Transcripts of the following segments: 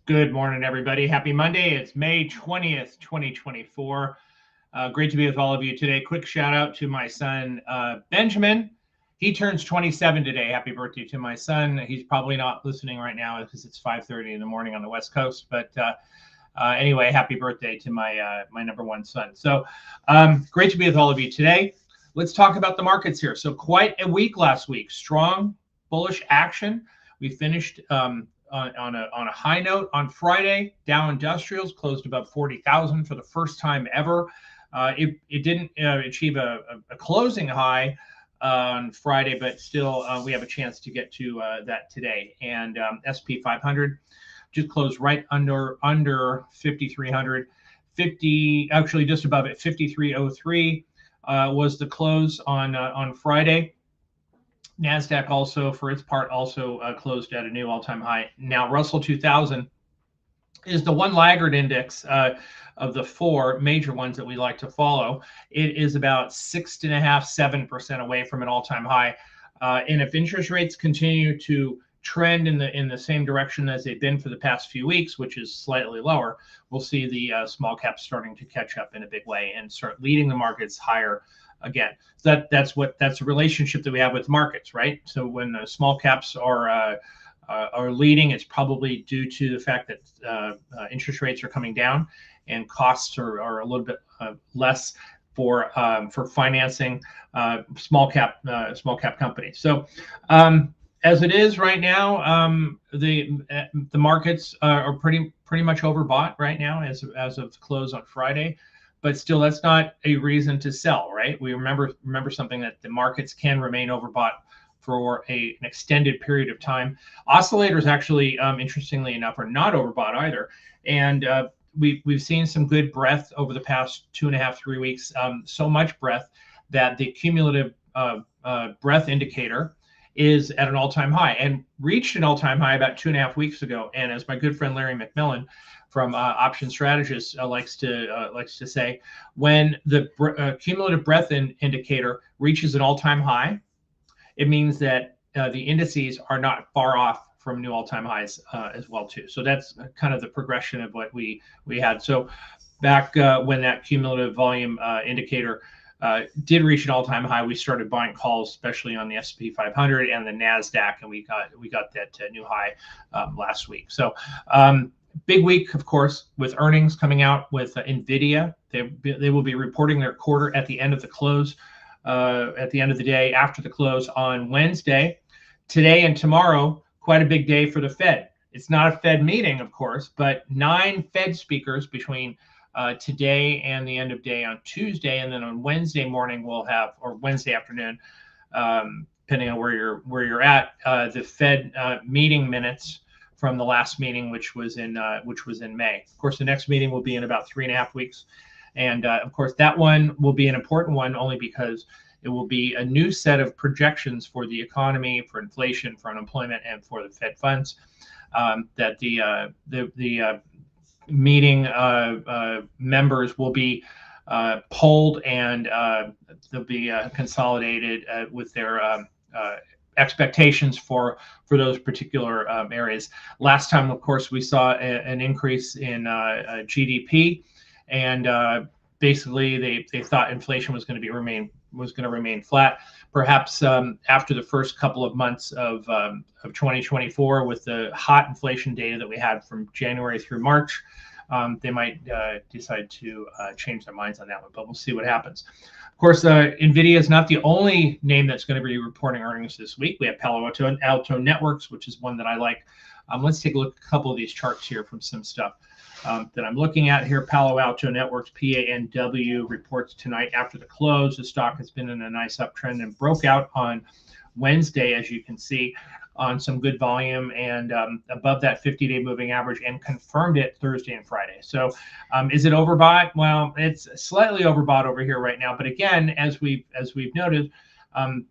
Good morning, everybody. Happy Monday. It's May 20th, 2024. Great to be with all of you today. Quick shout out to my son, Benjamin. He turns 27 today. Happy birthday to my son. He's probably not listening right now because it's 5:30 in the morning on the West Coast. But anyway, happy birthday to my my number one son. So great to be with all of you today. Let's talk about the markets here. So quite a week last week. Strong bullish action. We finished on a high note on Friday. Dow Industrials closed above 40,000 for the first time ever. It didn't achieve a closing high on Friday, but still we have a chance to get to that today. And SP 500 just closed right under 5,300, actually just above it. 5,303 was the close on Friday. NASDAQ also, for its part, also closed at a new all-time high. Now, Russell 2000 is the one laggard index of the four major ones that we like to follow. It is about 6.5%, 7% away from an all-time high. And if interest rates continue to trend in the same direction as they've been for the past few weeks, which is slightly lower, we'll see the small caps starting to catch up in a big way and start leading the markets higher again. That's a relationship that we have with markets, right? So when the small caps are leading, it's probably due to the fact that interest rates are coming down and costs are a little bit less for financing small cap companies. So as it is right now, the markets are pretty much overbought right now as of close on Friday. But still, that's not a reason to sell, right? We remember something, that the markets can remain overbought for an extended period of time. Oscillators actually, interestingly enough, are not overbought either. And we've seen some good breadth over the past 2.5, 3 weeks, so much breadth that the cumulative breadth indicator is at an all-time high and reached an all-time high about 2.5 weeks ago. And as my good friend Larry McMillan from Option Strategist likes to say, when the cumulative breadth indicator reaches an all-time high, it means that the indices are not far off from new all-time highs as well too. So that's kind of the progression of what we had. So back when that cumulative volume indicator did reach an all-time high, we started buying calls, especially on the SP 500 and the NASDAQ, and we got that new high last week. So big week, of course, with earnings coming out with Envida. They will be reporting their quarter at the end of the close, at the end of the day after the close on Wednesday. Today and tomorrow, quite a big day for the Fed. It's not a Fed meeting, of course, but 9 Fed speakers between today and the end of day on Tuesday, and then on Wednesday morning we'll have, or Wednesday afternoon, depending on where you're at, the Fed meeting minutes from the last meeting, which was in May. Of course, the next meeting will be in about 3.5 weeks, and of course that one will be an important one only because it will be a new set of projections for the economy, for inflation, for unemployment, and for the Fed funds that the meeting members will be polled, and they'll be consolidated with their expectations for those particular areas. Last time, of course, we saw an increase in GDP, and basically they thought inflation was going to remain flat. Perhaps after the first couple of months of 2024, with the hot inflation data that we had from January through March, they might decide to change their minds on that one, but we'll see what happens. Of course, Envida is not the only name that's going to be reporting earnings this week. We have Palo Alto Networks, which is one that I like. Let's take a look at a couple of these charts here from some stuff that I'm looking at here. Palo Alto Networks, PANW, reports tonight after the close. The stock has been in a nice uptrend and broke out on Wednesday, as you can see, on some good volume and above that 50-day moving average, and confirmed it Thursday and Friday. So is it overbought? Well, it's slightly overbought over here right now. But again, as we've noted,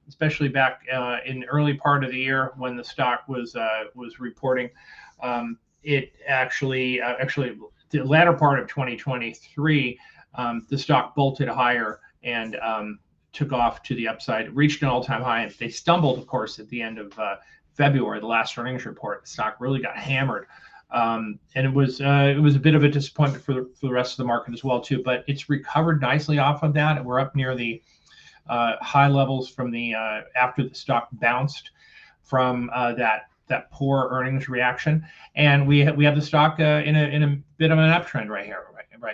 especially back in the early part of the year when the stock was reporting, it actually the latter part of 2023, the stock bolted higher and took off to the upside, reached an all-time high. They stumbled, of course, at the end of February, the last earnings report. The stock really got hammered, and it was a bit of a disappointment for the rest of the market as well too. But it's recovered nicely off of that, and we're up near the high levels from the after the stock bounced from that poor earnings reaction, and we have the stock in a bit of an uptrend right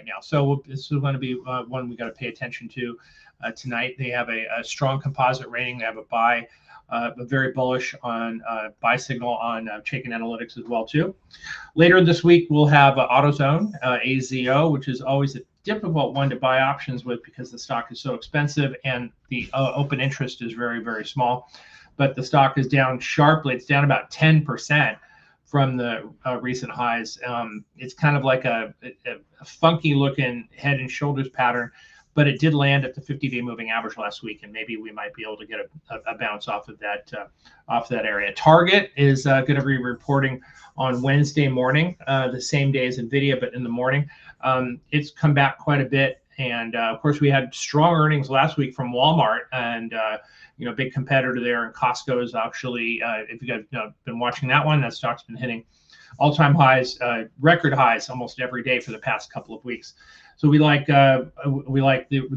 now. So this is going to be one we got to pay attention to tonight. They have a strong composite rating. They have a buy, very bullish on buy signal on Chaikin Analytics as well too. Later this week we'll have AutoZone, AZO, which is always a difficult one to buy options with because the stock is so expensive and the open interest is very, very small. But the stock is down sharply. It's down about 10% from the recent highs. It's kind of like a funky looking head and shoulders pattern, but it did land at the 50-day moving average last week, and maybe we might be able to get a bounce off of that area. Target is going to be reporting on Wednesday morning, the same day as Envida, but in the morning. It's come back quite a bit, and of course we had strong earnings last week from Walmart, and big competitor there, and Costco is actually, if you guys have been watching that one, that stock's been hitting all-time highs, record highs almost every day for the past couple of weeks. So we like the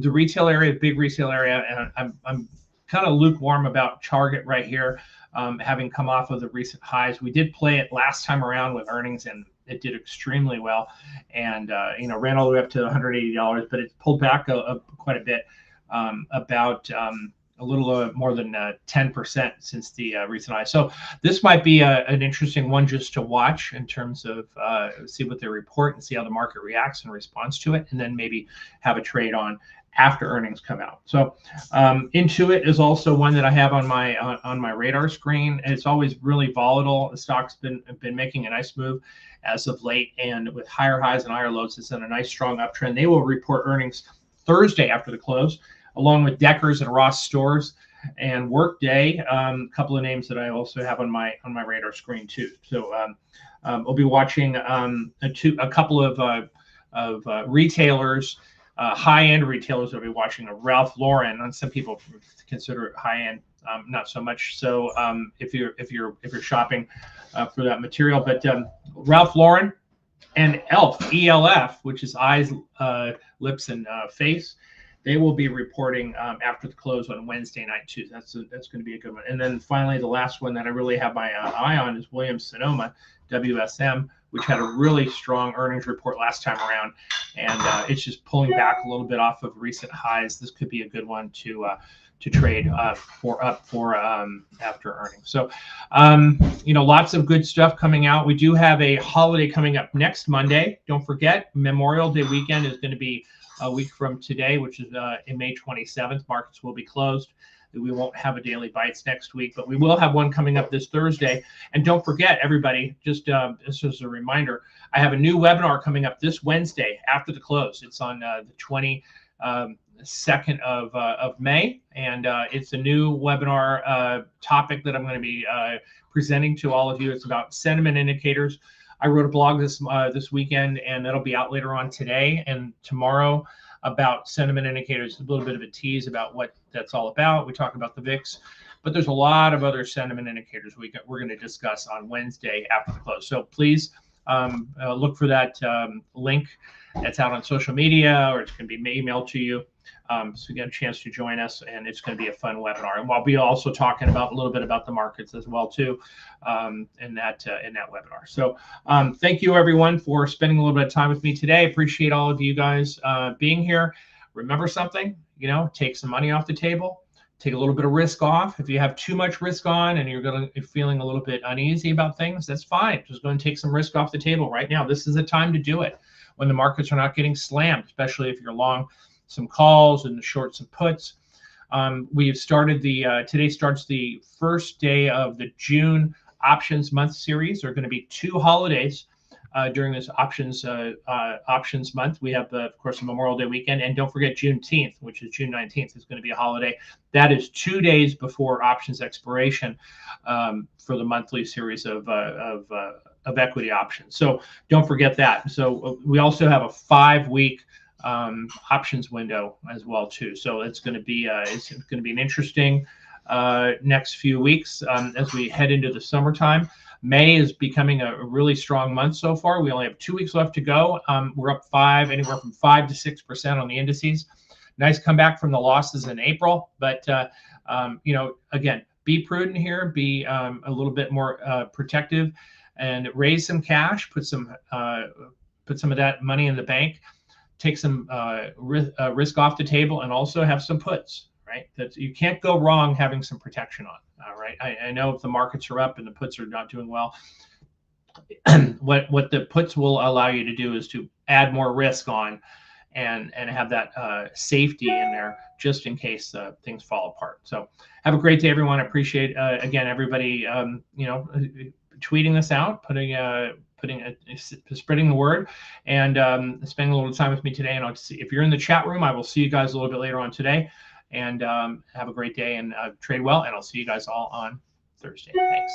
retail area, big retail area, and I'm kind of lukewarm about Target right here, having come off of the recent highs. We did play it last time around with earnings, and it did extremely well, and ran all the way up to $180, but it pulled back quite a bit, about a little more than 10% since the recent high. So this might be an interesting one just to watch in terms of see what they report and see how the market reacts in response to it, and then maybe have a trade on after earnings come out. So Intuit is also one that I have on my radar screen. It's always really volatile. The stock's been making a nice move as of late, and with higher highs and higher lows, it's in a nice strong uptrend. They will report earnings Thursday after the close, along with Deckers and Ross Stores and Workday, a couple of names that I also have on my radar screen too. So we'll be watching a couple of retailers, high-end retailers. I'll be watching a Ralph Lauren, and some people consider it high-end, not so much. So if you're shopping for that material, but Ralph Lauren and ELF, which is eyes, lips, and face. They will be reporting after the close on Wednesday night too. That's going to be a good one. And then finally, the last one that I really have my eye on is Williams-Sonoma, WSM, which had a really strong earnings report last time around, and it's just pulling back a little bit off of recent highs. This could be a good one to trade for after earnings. So, lots of good stuff coming out. We do have a holiday coming up next Monday. Don't forget, Memorial Day weekend is going to be a week from today, which is in May 27th. Markets will be closed. We won't have a Daily Bites next week, but we will have one coming up this Thursday. And don't forget, everybody, just this is a reminder, I have a new webinar coming up this Wednesday after the close. It's on the 22nd of May, and it's a new webinar topic that I'm going to be presenting to all of you. It's about sentiment indicators. I wrote a blog this weekend, and that'll be out later on today and tomorrow about sentiment indicators, a little bit of a tease about what that's all about. We talk about the VIX, but there's a lot of other sentiment indicators we're going to discuss on Wednesday after the close. So please look for that link that's out on social media, or it's going to be emailed to you. So you get a chance to join us, and it's going to be a fun webinar. And we'll be also talking about a little bit about the markets as well too in that webinar. So thank you everyone for spending a little bit of time with me today. Appreciate all of you guys being here. Remember something, take some money off the table, take a little bit of risk off. If you have too much risk on and you're feeling a little bit uneasy about things, that's fine. Just go and take some risk off the table right now. This is the time to do it when the markets are not getting slammed, especially if you're long some calls and short some puts. We've started today starts the first day of the June options month series. There are going to be 2 holidays during this options month. We have, of course, a Memorial Day weekend, and don't forget Juneteenth, which is June 19th, is going to be a holiday. That is 2 days before options expiration for the monthly series of equity options. So don't forget that. So we also have a 5-week options window as well too. So it's going to be an interesting next few weeks as we head into the summertime. May is becoming a really strong month so far. We only have 2 weeks left to go. We're up anywhere from 5 to 6% on the indices. Nice comeback from the losses in April, but again, be prudent here, be a little bit more protective, and raise some cash. Put some of that money in the bank. Take some risk off the table, and also have some puts. Right, that you can't go wrong having some protection on. Right, I know if the markets are up and the puts are not doing well, what the puts will allow you to do is to add more risk on, and have that safety in there just in case things fall apart. So have a great day, everyone. I appreciate again everybody tweeting this out, spreading the word, and spending a little time with me today. And I'll see if you're in the chat room. I will see you guys a little bit later on today. And have a great day and trade well. And I'll see you guys all on Thursday. Thanks.